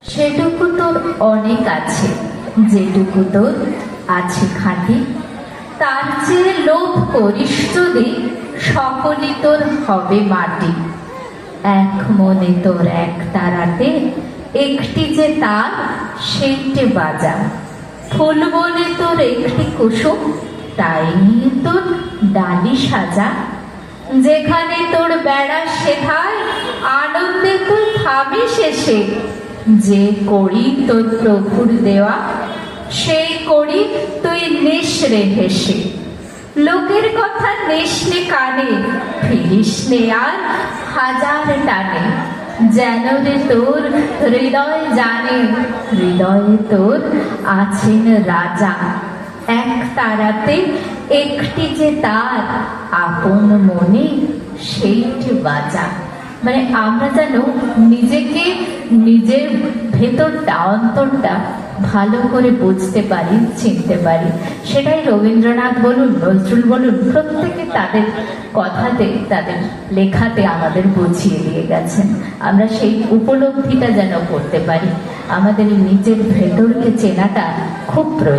সেটুকু তোর অনেক আছে, যেটুকু তোর আছে খাঁটি। তার চেয়ে লোভ করিস যদি, সকলই তোর হবে মাটি। এক মনে তোর এক তারাতে, একটি যে তার সেইটে বাজা। ফুল বনে তোর একটি কুসুম, তাই নিয়ে তোর ডালি সাজা। যেখানে তোর বেড়া সেথায়, আনন্দে তুই থামি শেষে। যে করি তোর প্রভুর দেওয়া, সেই করি তুই নিঃস্রে হেসে। লোকের কথা নিসনে কানে, ফিরিসনে আর হাজার টানে। যেন রে তোর হৃদয় জানে, হৃদয়ে তোর আছেন রাজা। এক তারাতে একটি যে তার, আপন মনে সেইটি বাজা। মানে আমরা যেন নিজেকে, নিজের ভেতরটা, অন্তরটা ভালো করে বুঝতে পারি, চিনতে পারি। সেটাই রবীন্দ্রনাথ বলুন, নজরুল বলুন, প্রত্যেকে তাদের কথাতে, তাদের লেখাতে আমাদের বুঝিয়ে দিয়ে গেছেন। আমরা সেই উপলব্ধিটা যেন করতে পারি। আমাদের নিজের ভেতরকে চেনাটা খুব প্রয়োজন।